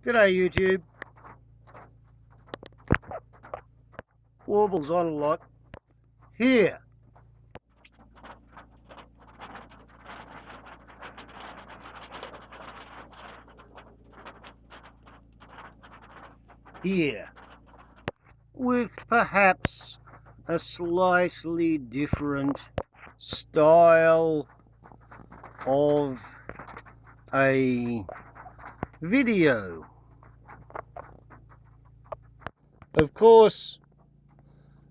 G'day YouTube. Warbles on a lot. Here. Here. With perhaps a slightly different style of a video. Of course,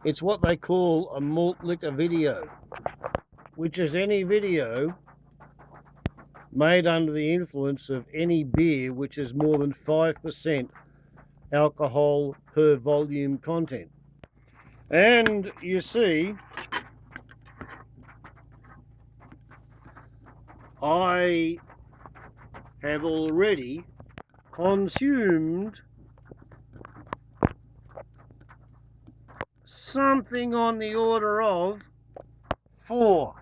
it's what they call a malt liquor video, which is any video made under the influence of any beer which is more than 5% alcohol per volume content. And you see, I have already consumed something on the order of 4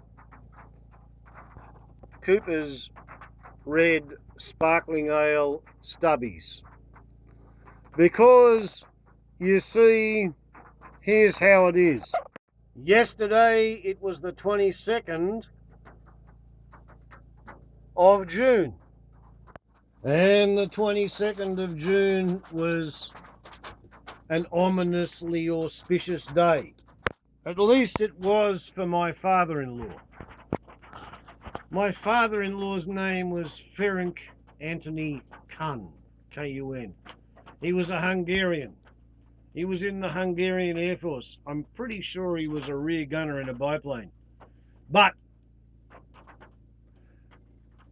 Cooper's Red Sparkling Ale Stubbies. Because, you see, here's how it is. Yesterday it was the 22nd of June. And the 22nd of June was an ominously auspicious day. At least it was for my father-in-law. My father-in-law's name was Ferenc Anthony Kun, K-U-N. He was a Hungarian. He was in the Hungarian Air Force. I'm pretty sure he was a rear gunner in a biplane. But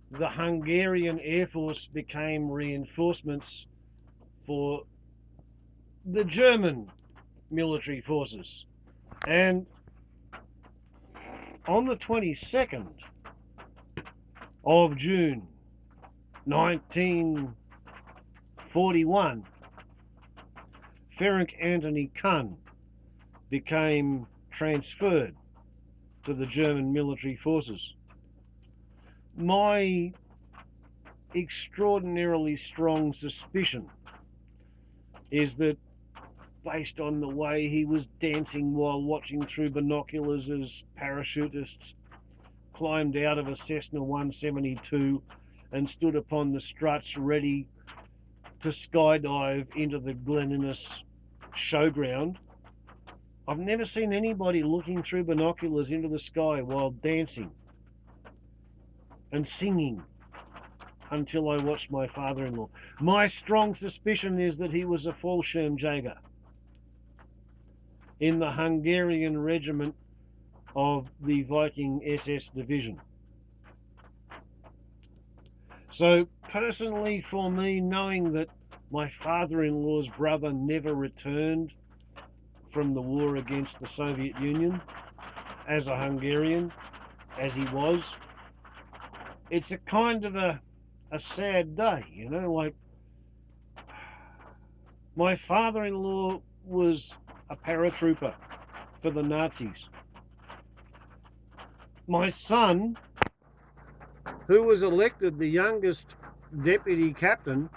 the Hungarian Air Force became reinforcements for the German military forces. And on the 22nd of June 1941, Ferenc Anthony Kun became transferred to the German military forces. My extraordinarily strong suspicion is that, based on the way he was dancing while watching through binoculars as parachutists climbed out of a Cessna 172 and stood upon the struts ready to skydive into the Glen Innes showground. I've never seen anybody looking through binoculars into the sky while dancing and singing until I watched my father-in-law. My strong suspicion is that he was a Fallschirmjäger in the Hungarian regiment of the Viking SS division. So personally, for me, knowing that my father-in-law's brother never returned from the war against the Soviet Union as a Hungarian, as he was, it's a kind of a sad day, you know, like my father-in-law was a paratrooper for the Nazis. My son, who was elected the youngest deputy captain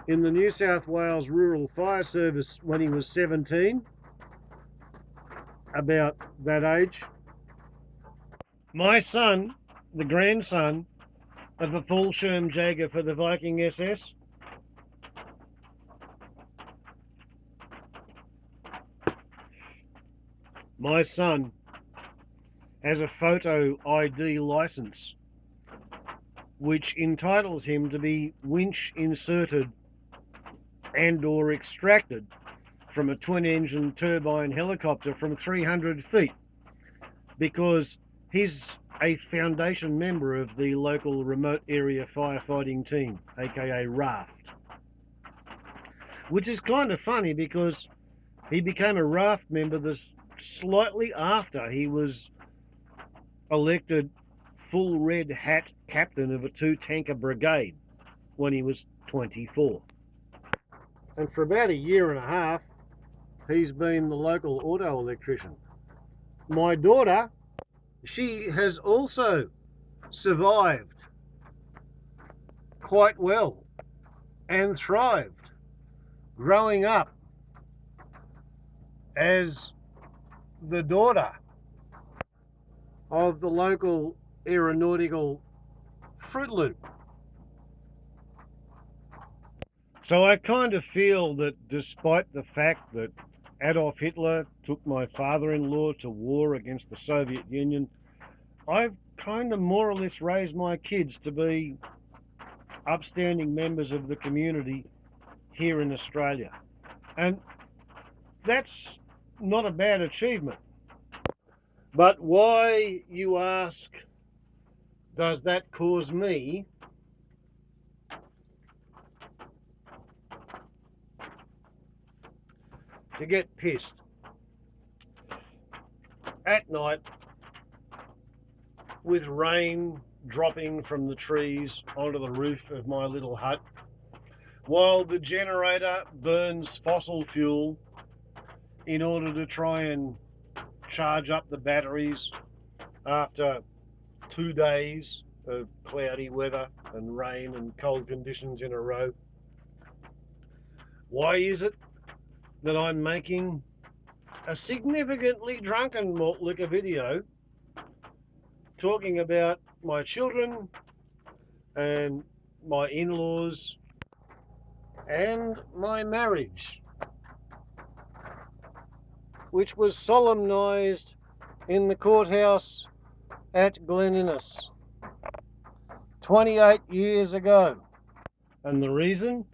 in the New South Wales Rural Fire Service when he was 17, about that age. My son, the grandson of a Fallschirmjäger for the Viking SS, my son has a photo ID license which entitles him to be winch inserted and or extracted from a twin-engine turbine helicopter from 300 feet, because he's a foundation member of the local remote area firefighting team, aka RAFT. Which is kind of funny because he became a RAFT member slightly after he was elected full red hat captain of a 2-tanker brigade when he was 24. And for about a year and a half, he's been the local auto electrician. My daughter, she has also survived quite well and thrived growing up as the daughter of the local aeronautical Fruit Loop. So I kind of feel that despite the fact that Adolf Hitler took my father-in-law to war against the Soviet Union, I've kind of more or less raised my kids to be upstanding members of the community here in Australia. And that's not a bad achievement. But why, you ask, does that cause me to get pissed at night with rain dropping from the trees onto the roof of my little hut, while the generator burns fossil fuel in order to try and charge up the batteries after 2 days of cloudy weather and rain and cold conditions in a row? Why is it that I'm making a significantly drunken malt liquor video talking about my children and my in-laws and my marriage, which was solemnised in the courthouse at Glen Innes 28 years ago? And the reason?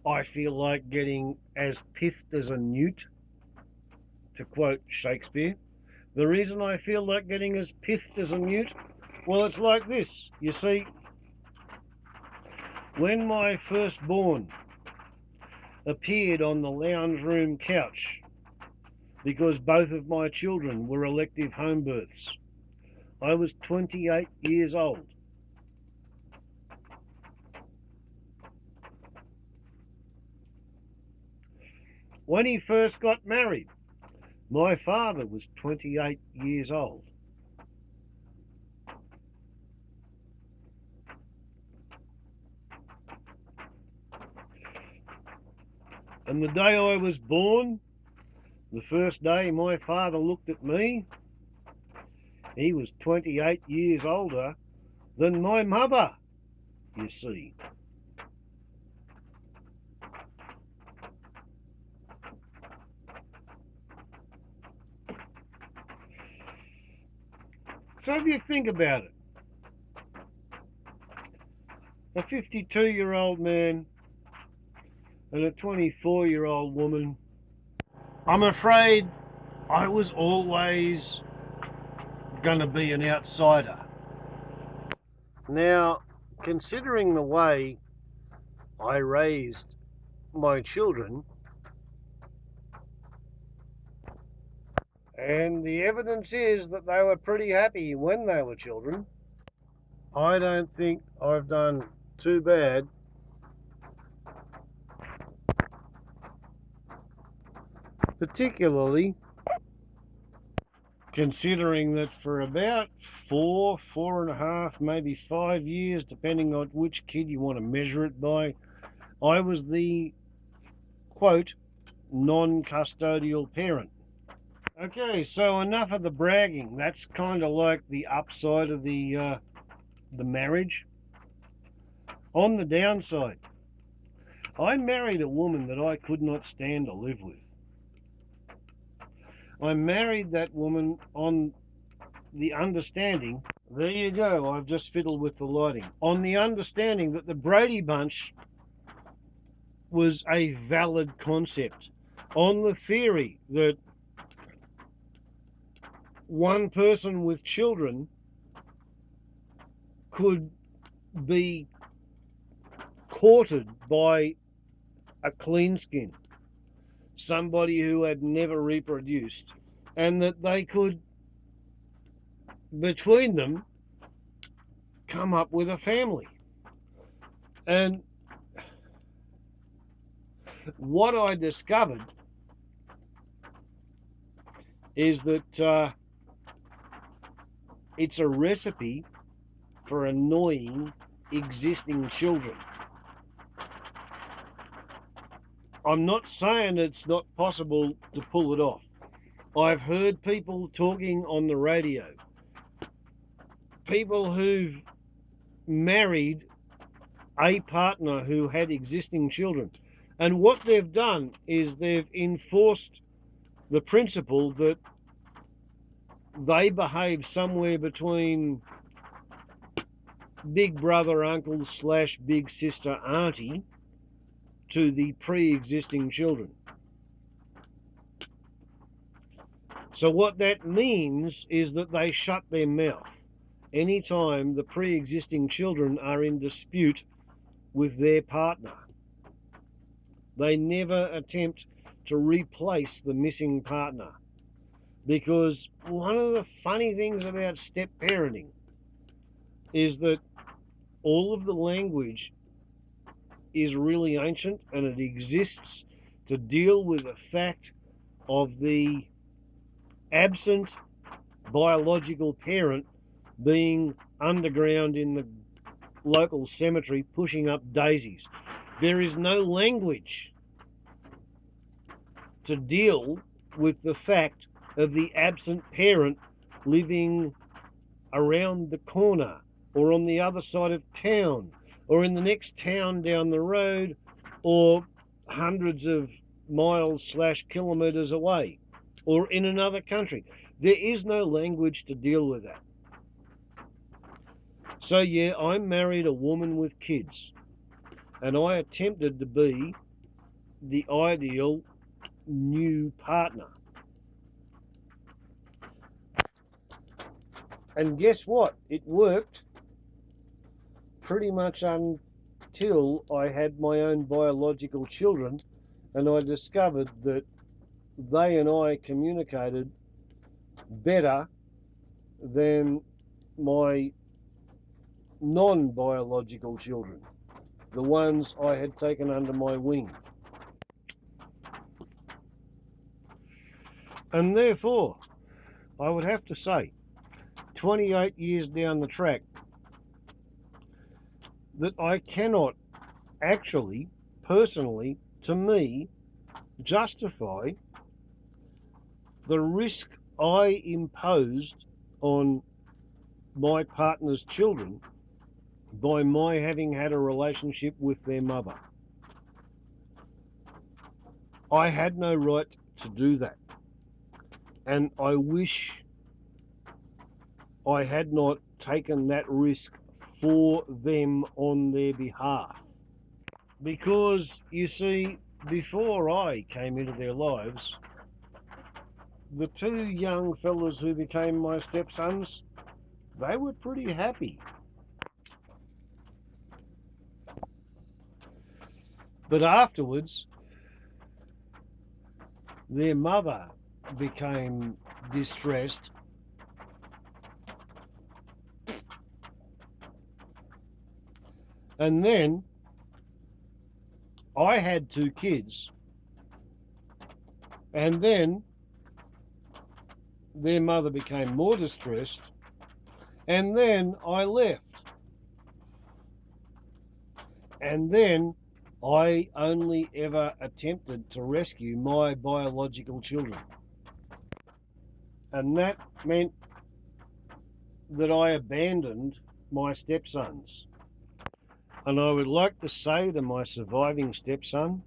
I feel like getting as pithed as a newt, to quote Shakespeare. The reason I feel like getting as pithed as a newt, well, it's like this. You see, when my firstborn appeared on the lounge room couch because both of my children were elective home births, I was 28 years old. When he first got married, my father was 28 years old. And the day I was born, the first day my father looked at me, he was 28 years older than my mother, you see. So if you think about it, a 52-year-old man and a 24-year-old woman, I'm afraid I was always going to be an outsider. Now, considering the way I raised my children, and the evidence is that they were pretty happy when they were children, I don't think I've done too bad particularly considering that for about 4.5, maybe 5 years, depending on which kid you want to measure it by, I was the, quote, non-custodial parent. Okay, so enough of the bragging. That's kind of like the upside of the marriage. On the downside, I married a woman that I could not stand to live with. I married that woman on the understanding, there you go, I've just fiddled with the lighting, on the understanding that the Brady Bunch was a valid concept, on the theory that one person with children could be courted by a clean skin, somebody who had never reproduced, and that they could, between them, come up with a family. And what I discovered is that it's a recipe for annoying existing children. I'm not saying it's not possible to pull it off. I've heard people talking on the radio, people who've married a partner who had existing children, and what they've done is they've enforced the principle that they behave somewhere between big brother, uncle / big sister, auntie to the pre-existing children. So what that means is that they shut their mouth anytime the pre-existing children are in dispute with their partner. They never attempt to replace the missing partner, because one of the funny things about step parenting is that all of the language is really ancient, and it exists to deal with the fact of the absent biological parent being underground in the local cemetery pushing up daisies. There is no language to deal with the fact of the absent parent living around the corner or on the other side of town or in the next town down the road or hundreds of miles / kilometres away or in another country. There is no language to deal with that. So yeah, I married a woman with kids, and I attempted to be the ideal new partner. And guess what? It worked pretty much until I had my own biological children, and I discovered that they and I communicated better than my non-biological children, the ones I had taken under my wing. And therefore, I would have to say, 28 years down the track, that I cannot actually, personally, to me, justify the risk I imposed on my partner's children by my having had a relationship with their mother. I had no right to do that, and I wish I had not taken that risk for them on their behalf. Because, you see, before I came into their lives, the two young fellas who became my stepsons, they were pretty happy. But afterwards, their mother became distressed, and then I had 2 kids, and then their mother became more distressed, and then I left, and then I only ever attempted to rescue my biological children. And that meant that I abandoned my stepsons. And I would like to say to my surviving stepson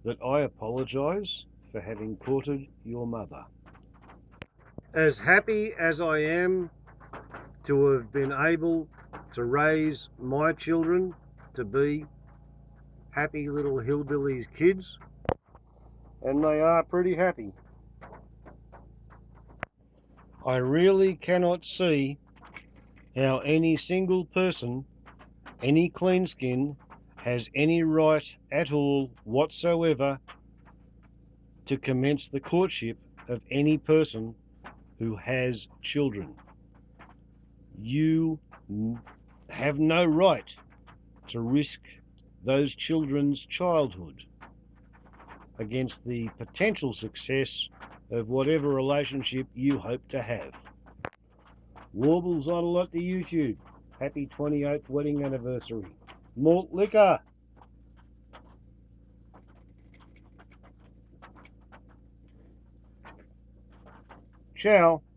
that I apologise for having courted your mother. As happy as I am to have been able to raise my children to be happy little hillbillies kids, and they are pretty happy, I really cannot see how any single person, any clean skin, has any right at all whatsoever to commence the courtship of any person who has children. You have no right to risk those children's childhood against the potential success of whatever relationship you hope to have. Warbles on a lot to YouTube. Happy 28th wedding anniversary. Malt liquor. Ciao.